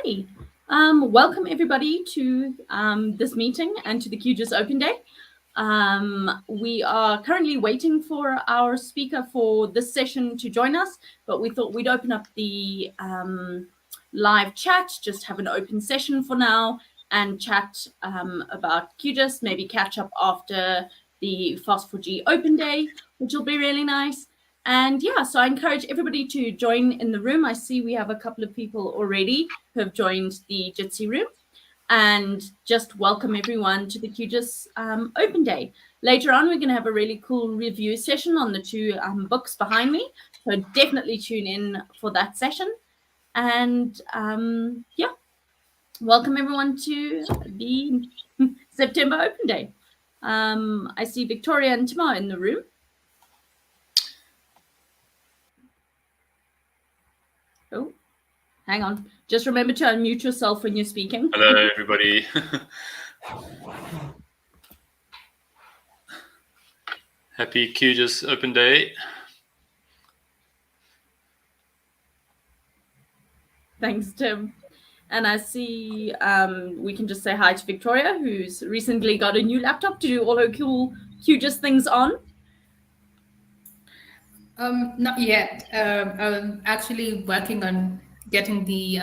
Alrighty. Welcome everybody to this meeting and to the QGIS Open Day. We are currently waiting for our speaker for this session to join us, but we thought we'd open up the live chat, just have an open session for now and chat about QGIS, maybe catch up after the FOSS4G Open Day, which will be really nice. And yeah, so I encourage everybody to join in the room. I see we have a couple of people already who have joined the Jitsi room. And just welcome everyone to the QGIS Open Day. Later on, we're going to have a really cool review session on the two books behind me. So definitely tune in for that session. And yeah, welcome everyone to the September Open Day. I see Victoria and Timo in the room. Oh, hang on. Just remember to unmute yourself when you're speaking. Hello, everybody. Happy QGIS Open Day. Thanks, Tim. And I see we can just say hi to Victoria, who's recently got a new laptop to do all her cool QGIS things on. Not yet. I'm actually working on getting the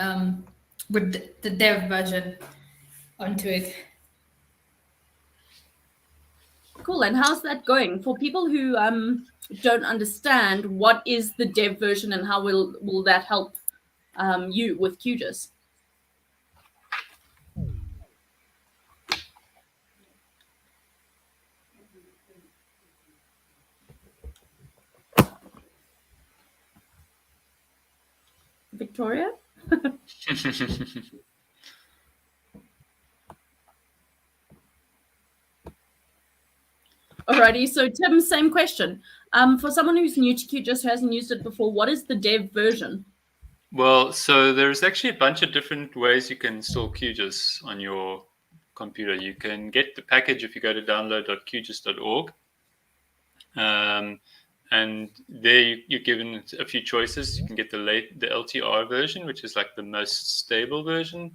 with the dev version onto it. Cool. And how's that going? For people who don't understand, what is the dev version and how will that help you with QGIS? Victoria? Alrighty, so Tim, same question. For someone who's new to QGIS, who hasn't used it before, what is the dev version? Well, so there's actually a bunch of different ways you can install QGIS on your computer. You can get the package if you go to download.qgis.org. And there you're given a few choices. You can get the LTR version, which is like the most stable version,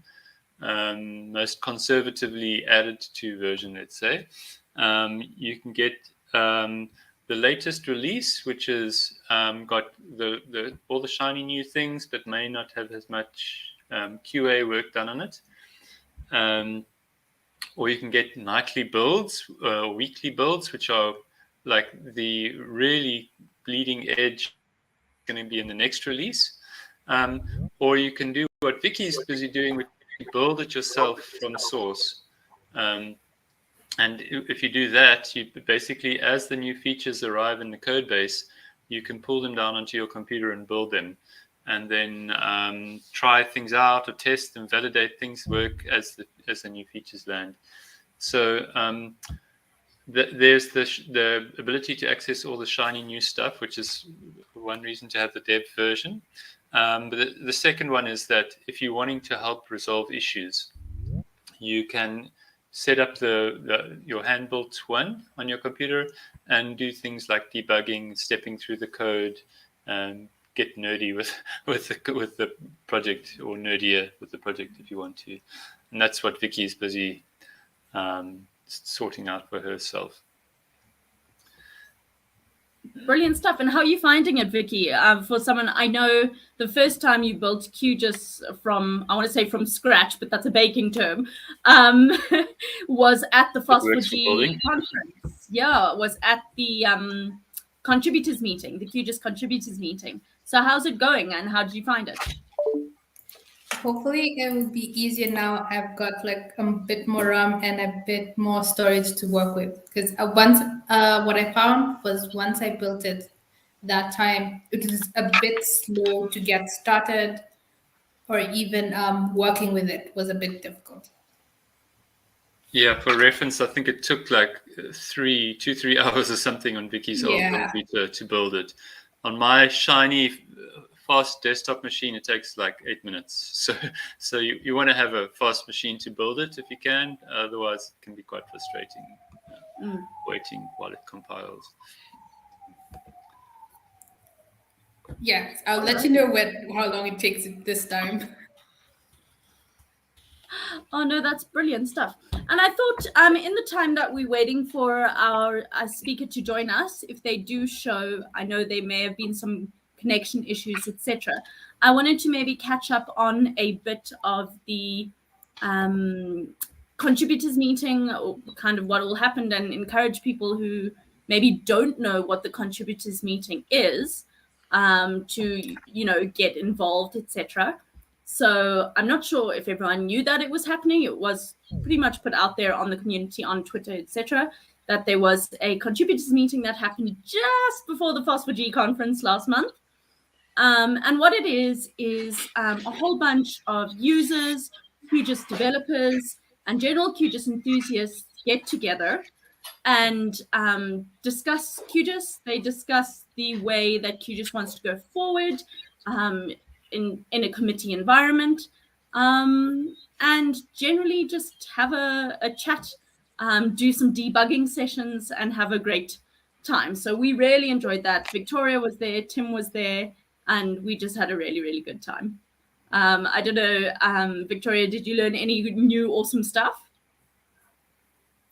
most conservatively added to version, let's say. You can get the latest release, which is got all the shiny new things, but may not have as much QA work done on it. Or you can get nightly builds, weekly builds, which are like the really bleeding edge going to be in the next release. Or you can do what Vicky's busy doing, which is build it yourself from source. And if you do that, you basically, as the new features arrive in the code base, you can pull them down onto your computer and build them. And then try things out or test and validate things work as the new features land. So there's the ability to access all the shiny new stuff, which is one reason to have the dev version. But the second one is that if you're wanting to help resolve issues, you can set up your hand-built one on your computer and do things like debugging, stepping through the code, and get nerdy with the project, or nerdier with the project if you want to. And that's what Vicky is busy sorting out for herself. Brilliant stuff. And how are you finding it, Vicky? For someone, I know the first time you built QGIS from, I want to say from scratch, but that's a baking term, was at the FOSS4G conference. Yeah, was at the contributors meeting, the QGIS contributors meeting. So how's it going and how did you find it? Hopefully it will be easier now. I've got like a bit more RAM and a bit more storage to work with. Because what I found was once I built it, that time it was a bit slow to get started, or even working with it was a bit difficult. Yeah, for reference, I think it took like 2-3 hours or something on Vicky's old computer to build it. On my shiny fast desktop machine, it takes like 8 minutes. So you want to have a fast machine to build it if you can. Otherwise, it can be quite frustrating waiting while it compiles. Yeah, I'll let you know how long it takes this time. Oh no, that's brilliant stuff. And I thought, in the time that we're waiting for our speaker to join us, if they do show, I know there may have been some connection issues, etc. I wanted to maybe catch up on a bit of the contributors meeting, or kind of what all happened, and encourage people who maybe don't know what the contributors meeting is, to get involved, etc. So I'm not sure if everyone knew that it was happening. It was pretty much put out there on the community, on Twitter, etc., that there was a contributors meeting that happened just before the FOSS4G conference last month. And what it is a whole bunch of users, QGIS developers, and general QGIS enthusiasts get together and discuss QGIS. They discuss the way that QGIS wants to go forward, in a committee environment, and generally just have a chat, do some debugging sessions, and have a great time. So we really enjoyed that. Victoria was there, Tim was there, and we just had a really, really good time. I don't know, Victoria, did you learn any new awesome stuff?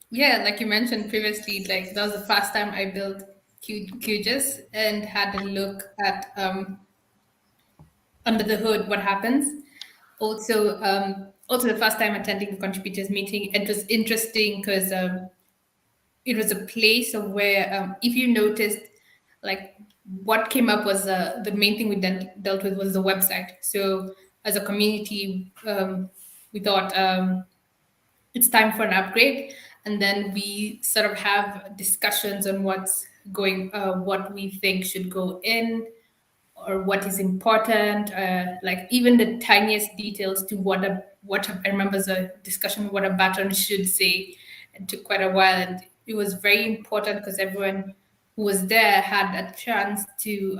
Yeah, like you mentioned previously, like that was the first time I built QGIS and had a look at under the hood what happens. Also the first time attending the contributors meeting, it was interesting because it was a place of where, if you noticed, like what came up was the main thing we dealt with was the website. So as a community, we thought it's time for an upgrade, and then we sort of have discussions on what we think should go in, or what is important, like even the tiniest details to what I remember as a discussion what a button should say. It took quite a while, and it was very important because everyone who was there had a chance to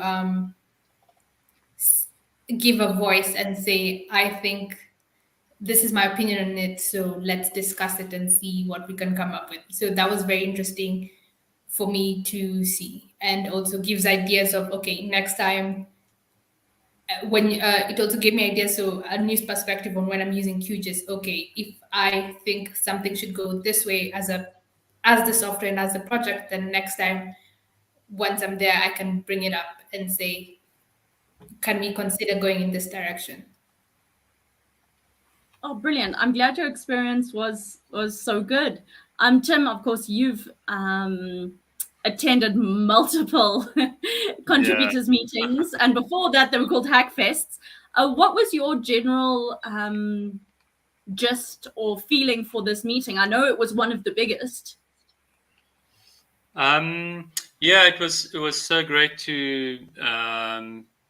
give a voice and say, I think this is my opinion on it, so let's discuss it and see what we can come up with. So that was very interesting for me to see, and also gives ideas of, okay, next time, when it also gave me ideas, so a new perspective on when I'm using QGIS. Okay, if I think something should go this way as the software and as the project, then next time once I'm there, I can bring it up and say, can we consider going in this direction? Oh, brilliant. I'm glad your experience was so good. Tim, of course, you've attended multiple contributors meetings, and before that, they were called Hackfests. What was your general gist or feeling for this meeting? I know it was one of the biggest. Yeah, it was so great to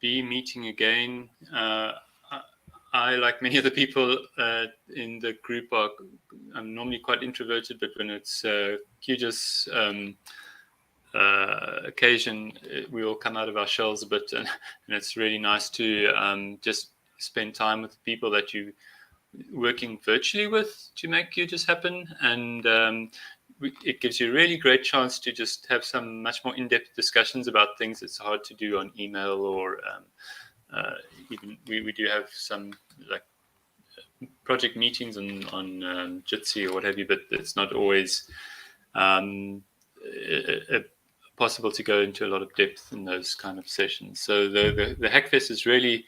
be meeting again. I, like many other people in the group, I'm normally quite introverted, but when it's QGIS occasion, we all come out of our shells a bit, and it's really nice to just spend time with people that you're working virtually with to make QGIS happen. And it gives you a really great chance to just have some much more in-depth discussions about things that's hard to do on email, or even we do have some like project meetings on Jitsi or what have you, but it's not always possible to go into a lot of depth in those kind of sessions. So the Hackfest is really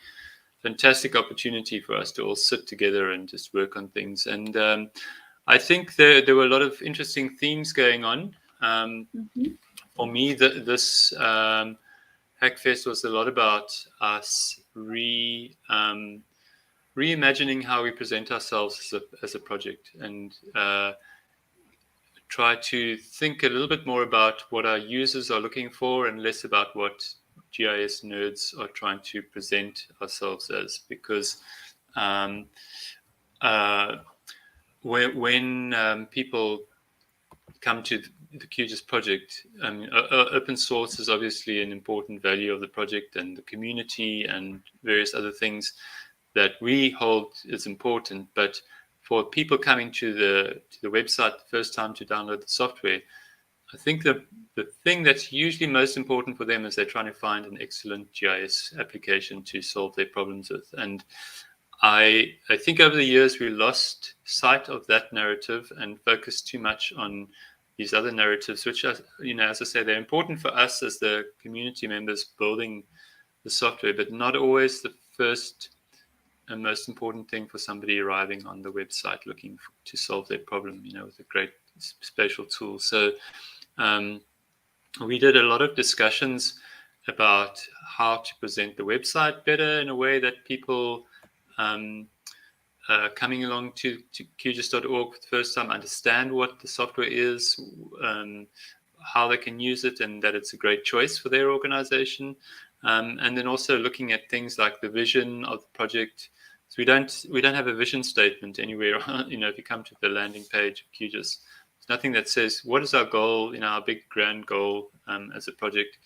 fantastic opportunity for us to all sit together and just work on things. And I think there were a lot of interesting themes going on. For me, this Hackfest was a lot about us reimagining how we present ourselves as a project, and try to think a little bit more about what our users are looking for and less about what GIS nerds are trying to present ourselves as. Because when people come to the QGIS project, open source is obviously an important value of the project, and the community and various other things that we hold is important. But for people coming to the website the first time to download the software, I think the thing that's usually most important for them is they're trying to find an excellent GIS application to solve their problems with. And I think over the years we lost sight of that narrative and focused too much on these other narratives, which are, as I say, they're important for us as the community members building the software, but not always the first and most important thing for somebody arriving on the website looking to solve their problem, with a great spatial tool. So we did a lot of discussions about how to present the website better in a way that people coming along to QGIS.org for the first time understand what the software is, how they can use it, and that it's a great choice for their organization. And then also looking at things like the vision of the project. So we don't have a vision statement anywhere. If you come to the landing page of QGIS, there's nothing that says what is our goal, our big grand goal as a project,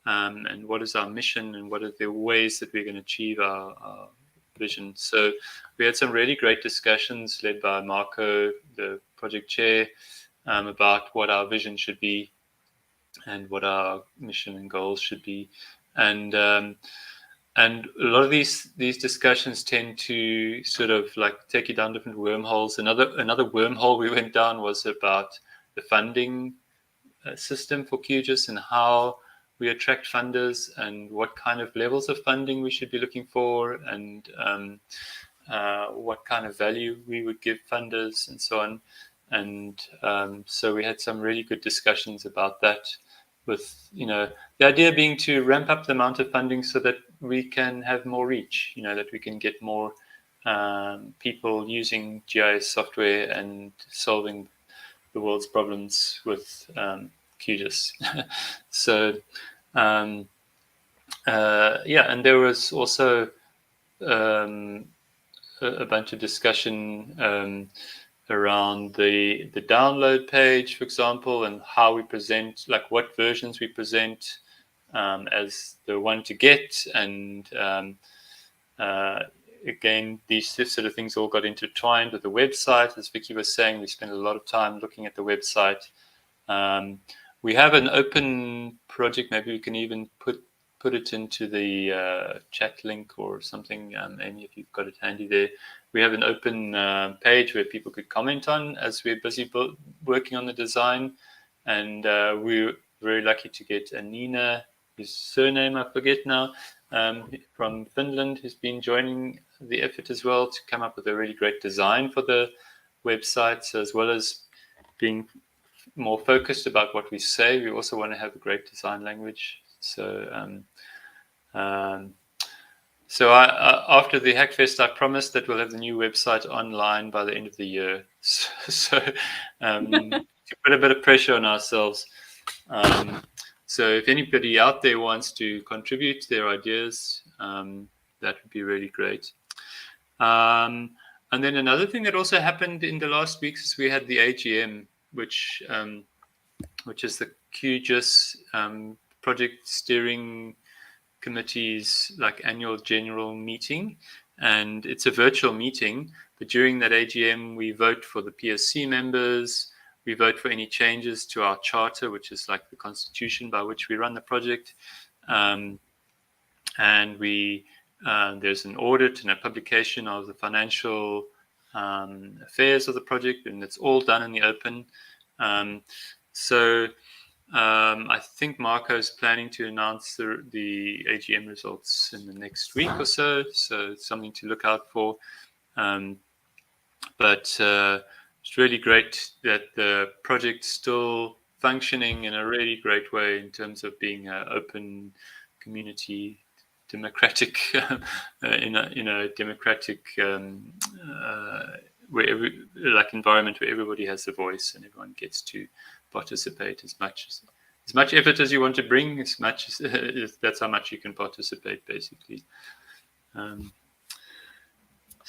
and what is our mission, and what are the ways that we're going to achieve our vision. So we had some really great discussions led by Marco, the project chair, about what our vision should be and what our mission and goals should be. And a lot of these discussions tend to sort of like take you down different wormholes. Another wormhole we went down was about the funding system for QGIS and how we attract funders and what kind of levels of funding we should be looking for, and what kind of value we would give funders and so on. And so we had some really good discussions about that, with the idea being to ramp up the amount of funding so that we can have more reach, that we can get more people using GIS software and solving the world's problems with QGIS. So and there was also a bunch of discussion around the download page, for example, and how we present, like what versions we present as the one to get. And again, these sort of things all got intertwined with the website. As Vicky was saying, we spent a lot of time looking at the website. We have an open project. Maybe we can even put it into the chat link or something, Amy, if you've got it handy there. We have an open page where people could comment on as we're busy working on the design. And we're very lucky to get Anina, whose surname I forget now, from Finland, who's been joining the effort as well to come up with a really great design for the website. So as well as being more focused about what we say, we also want to have a great design language. So after the Hackfest, I promised that we'll have the new website online by the end of the year. So to put a bit of pressure on ourselves. So if anybody out there wants to contribute their ideas, that would be really great. And then another thing that also happened in the last weeks is we had the AGM, which is the QGIS project steering committee's like annual general meeting, and it's a virtual meeting. But during that AGM, we vote for the PSC members. We vote for any changes to our charter, which is like the constitution by which we run the project. And there's an audit and a publication of the financial affairs of the project, and it's all done in the open. I think Marco is planning to announce the AGM results in the next week or so. So it's something to look out for. But it's really great that the project's still functioning in a really great way in terms of being an open community, democratic, in a democratic environment where everybody has a voice and everyone gets to participate as much effort as you want to bring, as much as that's how much you can participate, basically.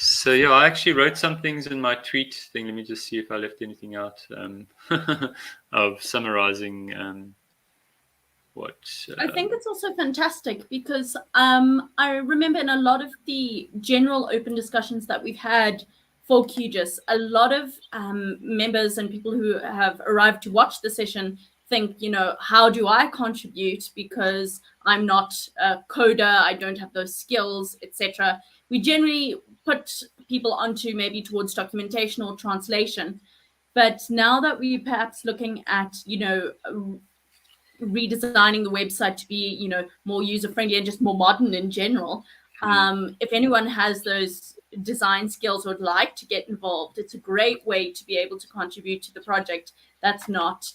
So yeah, I actually wrote some things in my tweet thing. Let me just see if I left anything out of summarizing what. I think it's also fantastic because I remember in a lot of the general open discussions that we've had for QGIS, a lot of members and people who have arrived to watch the session think, how do I contribute, because I'm not a coder, I don't have those skills, etc. We generally put people onto maybe towards documentation or translation. But now that we're perhaps looking at, redesigning the website to be, more user-friendly and just more modern in general, if anyone has those design skills or would like to get involved, it's a great way to be able to contribute to the project. That's not,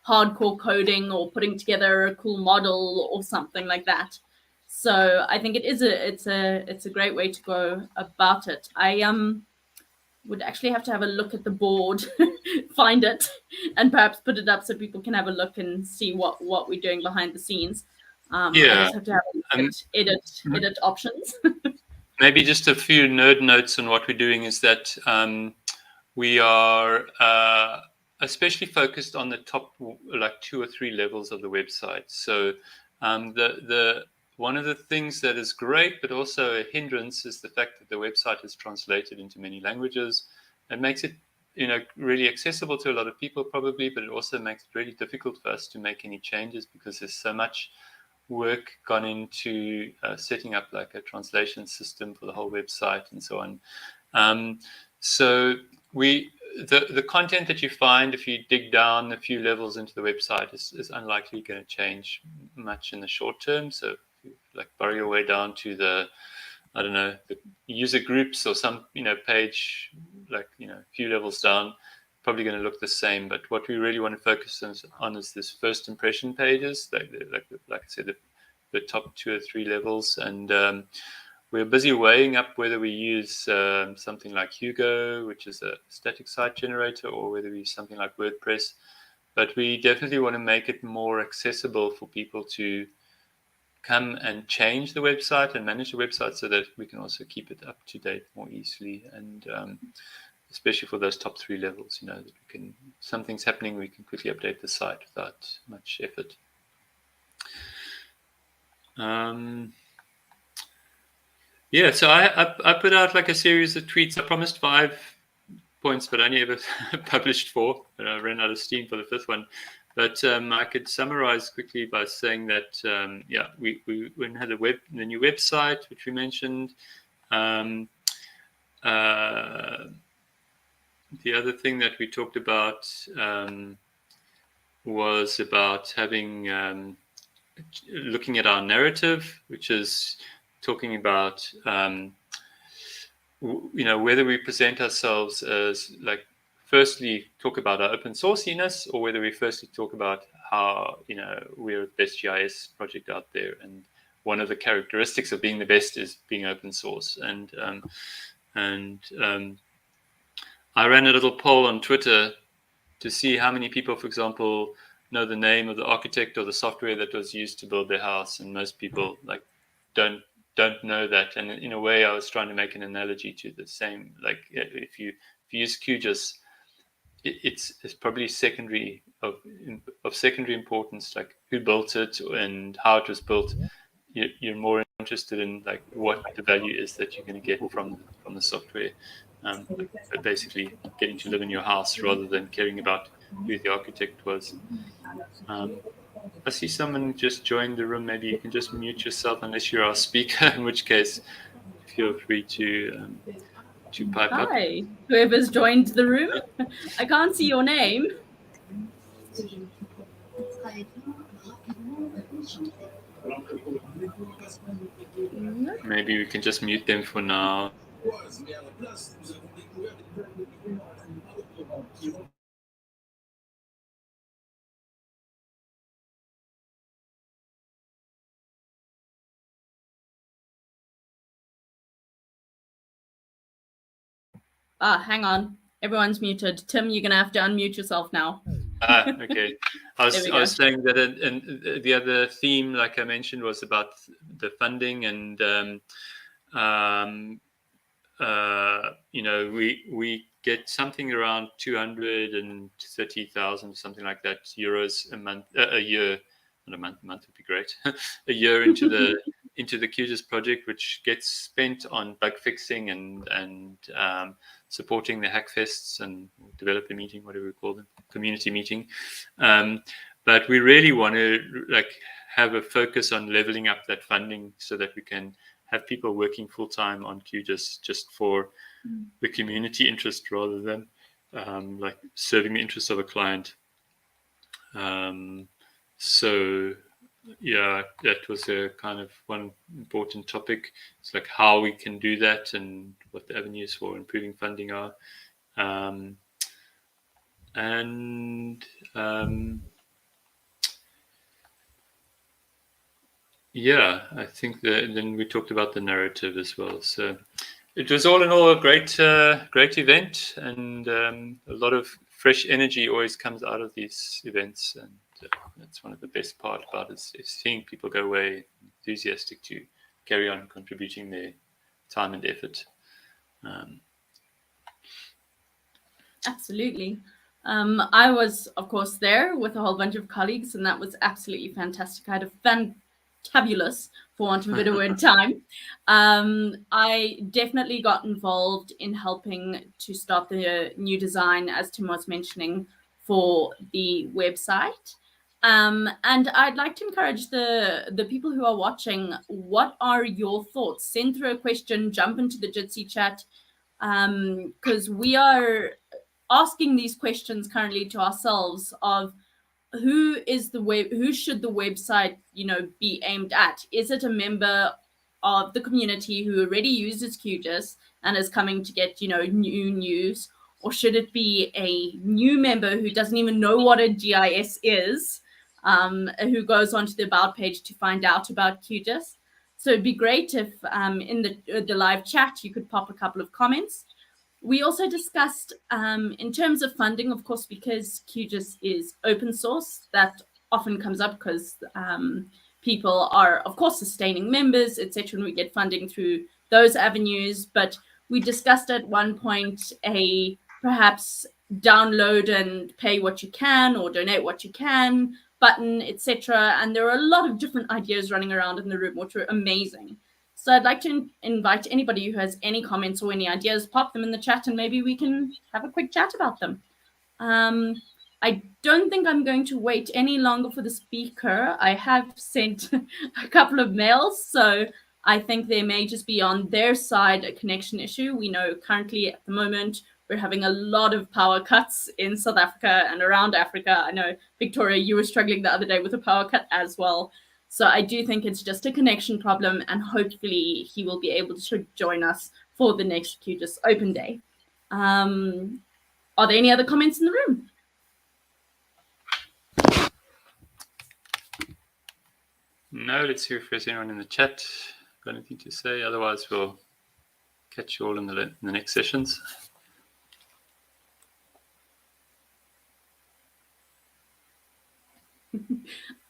hardcore coding or putting together a cool model or something like that. So I think it's a great way to go about it. I would actually have to have a look at the board, find it, and perhaps put it up so people can have a look and see what we're doing behind the scenes. I just have to have a look at edit options. Maybe just a few nerd notes on what we're doing is that we are especially focused on the top, like 2 or 3 levels of the website. So the one of the things that is great, but also a hindrance, is the fact that the website is translated into many languages. It makes it, really accessible to a lot of people probably, but it also makes it really difficult for us to make any changes because there's so much work gone into setting up like a translation system for the whole website and so on. So the content that you find if you dig down a few levels into the website is unlikely going to change much in the short term. So like burrow your way down to the user groups or some page like a few levels down, probably going to look the same. But what we really want to focus on is this first impression pages, like I said, the top 2 or 3 levels. And we're busy weighing up whether we use something like Hugo, which is a static site generator, or whether we use something like WordPress. But we definitely want to make it more accessible for people to come and change the website and manage the website so that we can also keep it up to date more easily. And especially for those top 3 levels, that we can, something's happening, we can quickly update the site without much effort. So I put out like a series of tweets. I promised 5 points, but I only ever published 4. But I ran out of steam for the 5th one. But I could summarize quickly by saying that we had the new website, which we mentioned. The other thing that we talked about was about having looking at our narrative, which is talking about whether we present ourselves as like, firstly talk about our open sourciness, or whether we firstly talk about how we're the best GIS project out there, and one of the characteristics of being the best is being open source. And I ran a little poll on Twitter to see how many people, for example, know the name of the architect or the software that was used to build their house, and most people like don't know that. And in a way, I was trying to make an analogy to the same. Like if you use QGIS, it's probably secondary of secondary importance, like who built it and how it was built. You're more interested in like what the value is that you're going to get from the software. Basically getting to live in your house rather than caring about who the architect was. I see someone just joined the room. Maybe you can just mute yourself unless you're our speaker, in which case feel free to pipe up. Hi, whoever's joined the room. I can't see your name. Maybe we can just mute them for now. Hang on. Everyone's muted. Tim, you're going to have to unmute yourself now. Okay. I was saying that and the other theme, like I mentioned, was about the funding, and we get something around 230,000, something like that, euros a year. Not a month would be great. A year into the QGIS project, which gets spent on bug fixing and supporting the hackfests and developer meeting, whatever we call them, community meeting. But we really want to like have a focus on leveling up that funding so that we can have people working full time on QGIS just for the community interest rather than like serving the interests of a client. So yeah, that was a kind of one important topic. It's like how we can do that and what the avenues for improving funding are. Yeah, I think that then we talked about the narrative as well. So it was all in all a great event, and a lot of fresh energy always comes out of these events, and that's one of the best part about it is seeing people go away enthusiastic to carry on contributing their time and effort. Absolutely. I was, of course, there with a whole bunch of colleagues, and that was absolutely fantastic. I had a fantabulous, for want of a better word, time. I definitely got involved in helping to start the new design, as Tim was mentioning, for the website. And I'd like to encourage the people who are watching, what are your thoughts? Send through a question, jump into the Jitsi chat, because we are asking these questions currently to ourselves of who should the website, be aimed at? Is it a member of the community who already uses QGIS and is coming to get, new news? Or should it be a new member who doesn't even know what a GIS is, who goes onto the About page to find out about QGIS? So it'd be great if in the live chat, you could pop a couple of comments. We also discussed in terms of funding, of course, because QGIS is open source, that often comes up because people are, of course, sustaining members, etc., and we get funding through those avenues. But we discussed at one point a perhaps download and pay what you can or donate what you can button, etc. And there are a lot of different ideas running around in the room, which were amazing. So I'd like to invite anybody who has any comments or any ideas, pop them in the chat, and maybe we can have a quick chat about them. I don't think I'm going to wait any longer for the speaker. I have sent a couple of mails, so I think there may just be on their side a connection issue. We know currently at the moment we're having a lot of power cuts in South Africa and around Africa. I know, Victoria, you were struggling the other day with a power cut as well. So I do think it's just a connection problem, and hopefully he will be able to join us for the next QGIS Open Day. Are there any other comments in the room? No, let's see if there's anyone in the chat got anything to say. Otherwise, we'll catch you all in the next sessions.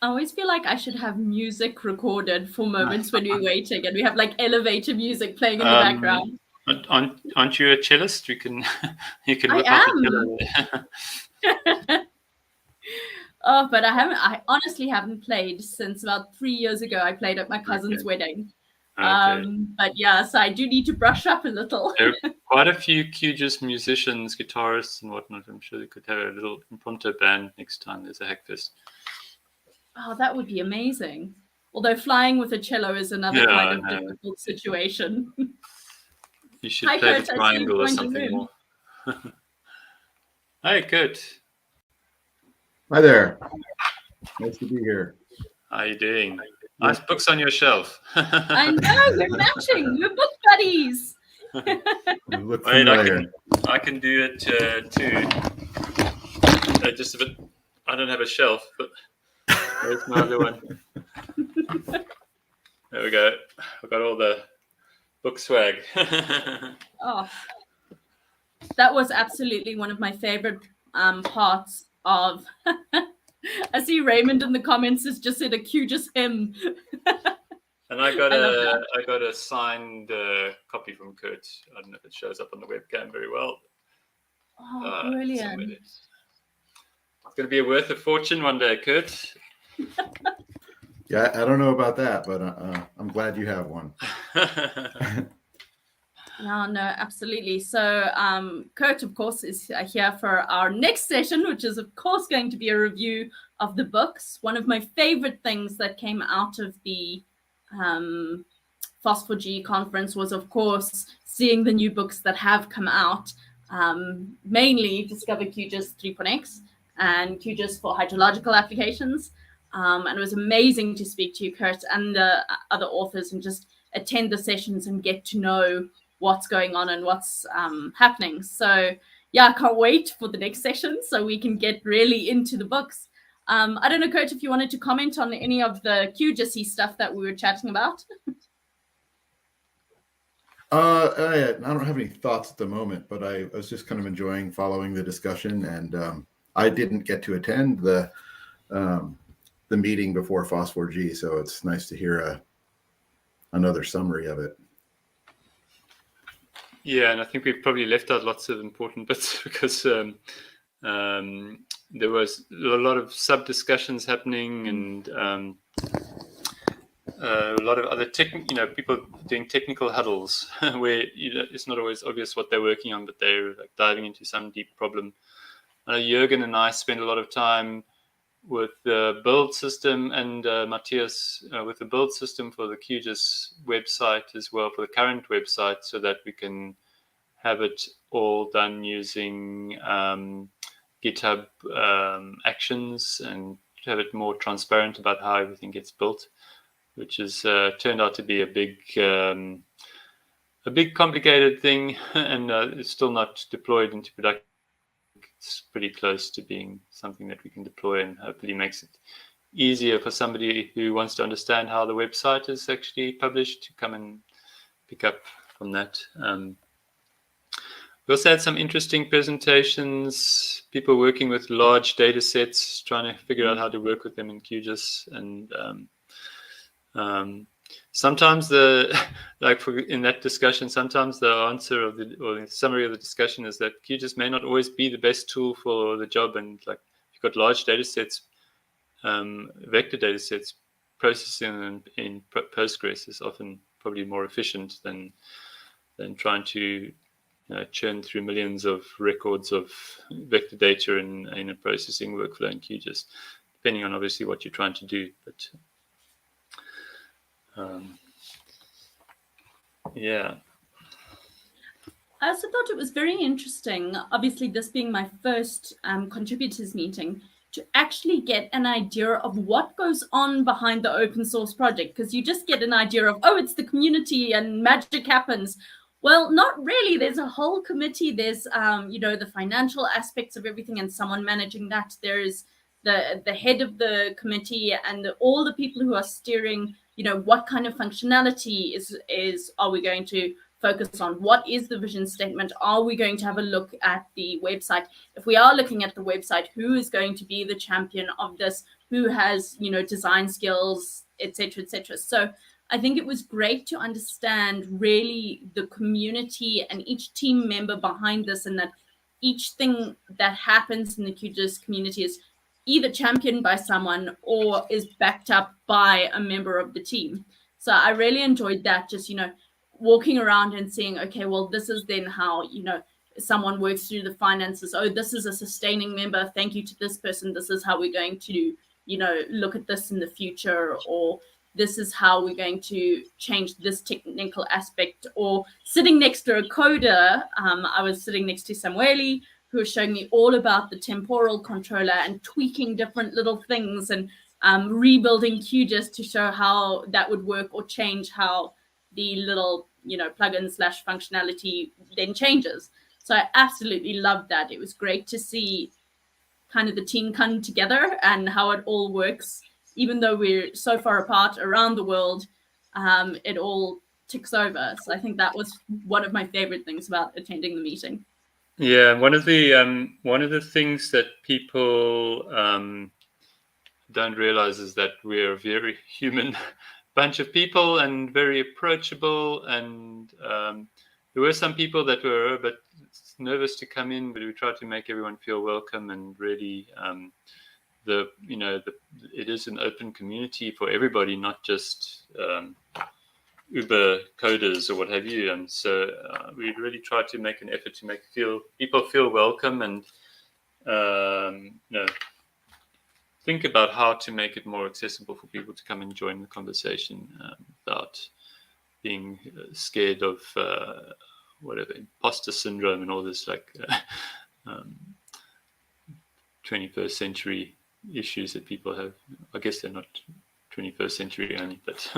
I always feel like I should have music recorded for moments when we're waiting, and we have like elevator music playing in the background. Aren't you a cellist? You can I am. Oh, but I honestly haven't played since about 3 years ago. I played at my cousin's wedding. Okay. But yeah, so I do need to brush up a little. There are quite a few QGIS musicians, guitarists and whatnot. I'm sure they could have a little impromptu band next time there's a Hackfest. Oh, that would be amazing. Although flying with a cello is another kind of difficult situation. You should play the triangle or something more. Hi, Kurt. Hi there. Nice to be here. How are you doing? Nice books on your shelf. I know, we're matching. We're book buddies. Look Wait, familiar. I can do it too. Just a bit. I don't have a shelf, but there's my other one. There we go. I've got all the book swag. Oh, that was absolutely one of my favorite parts of. I see Raymond in the comments has just said a QGIS hymn. And I got a signed copy from Kurt. I don't know if it shows up on the webcam very well. Oh, brilliant. It's going to be worth a fortune one day, Kurt. Yeah, I don't know about that, but I'm glad you have one. No, absolutely. So Kurt, of course, is here for our next session, which is, of course, going to be a review of the books. One of my favorite things that came out of the FOSS4G conference was, of course, seeing the new books that have come out, mainly Discover QGIS 3.x and QGIS for hydrological applications. And it was amazing to speak to you, Kurt, and the other authors, and just attend the sessions and get to know what's going on and what's happening. So yeah, I can't wait for the next session so we can get really into the books. I don't know, Kurt, if you wanted to comment on any of the QGIS stuff that we were chatting about. I don't have any thoughts at the moment, but I was just kind of enjoying following the discussion, and I didn't get to attend the meeting before FOSS4G, so it's nice to hear another summary of it. Yeah, and I think we've probably left out lots of important bits because there was a lot of sub discussions happening, and a lot of other people doing technical huddles where it's not always obvious what they're working on, but they're like diving into some deep problem. I know Jürgen and I spend a lot of time with the build system, and Matthias with the build system for the QGIS website as well, for the current website, so that we can have it all done using GitHub actions and have it more transparent about how everything gets built, which has turned out to be a big complicated thing, and it's still not deployed into production. It's pretty close to being something that we can deploy, and hopefully makes it easier for somebody who wants to understand how the website is actually published to come and pick up from that. We also had some interesting presentations, people working with large data sets, trying to figure out how to work with them in QGIS. And sometimes in that discussion, sometimes the answer or the summary of the discussion is that QGIS may not always be the best tool for the job. And like, if you've got large data sets, vector data sets, processing them in Postgres is often probably more efficient than trying to churn through millions of records of vector data in a processing workflow in QGIS, depending on obviously what you're trying to do. But yeah. I also thought it was very interesting, obviously this being my first contributors meeting, to actually get an idea of what goes on behind the open source project, because you just get an idea of, oh, it's the community and magic happens. Well, not really. There's a whole committee. There's, the financial aspects of everything and someone managing that. There's the head of the committee and all the people who are steering, what kind of functionality are we going to focus on? What is the vision statement? Are we going to have a look at the website? If we are looking at the website, who is going to be the champion of this? Who has, design skills, et cetera, et cetera. So I think it was great to understand really the community and each team member behind this, and that each thing that happens in the QGIS community is either championed by someone or is backed up by a member of the team. So I really enjoyed that, just, walking around and seeing, okay, well, this is then how, someone works through the finances. Oh, this is a sustaining member. Thank you to this person. This is how we're going to, look at this in the future, or this is how we're going to change this technical aspect. Or sitting next to a coder, I was sitting next to Samueli, who was showing me all about the temporal controller and tweaking different little things and rebuilding QGIS to show how that would work or change how the little, plugin / functionality then changes. So I absolutely loved that. It was great to see kind of the team come together and how it all works. Even though we're so far apart around the world, it all ticks over. So I think that was one of my favorite things about attending the meeting. Yeah, one of the things that people don't realize is that we're a very human bunch of people and very approachable. And there were some people that were a bit nervous to come in, but we tried to make everyone feel welcome, and really it is an open community for everybody, not just Uber coders or what have you. And so we really try to make an effort to make people feel welcome, and think about how to make it more accessible for people to come and join the conversation without being scared of whatever imposter syndrome and all this 21st century issues that people have. I guess they're not 21st century only, but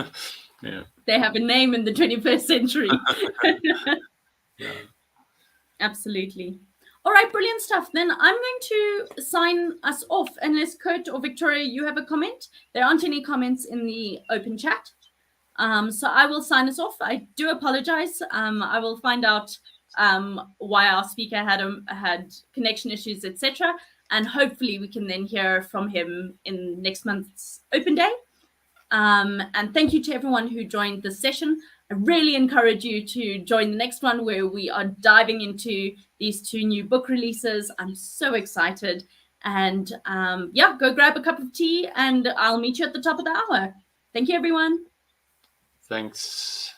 yeah, they have a name in the 21st century. yeah. Absolutely. All right, brilliant stuff. Then I'm going to sign us off, unless Kurt or Victoria, you have a comment. There aren't any comments in the open chat. So I will sign us off. I do apologize. I will find out why our speaker had connection issues, etc. And hopefully we can then hear from him in next month's open day. And thank you to everyone who joined this session. I really encourage you to join the next one, where we are diving into these 2 new book releases. I'm so excited. And yeah, go grab a cup of tea and I'll meet you at the top of the hour. Thank you, everyone. Thanks.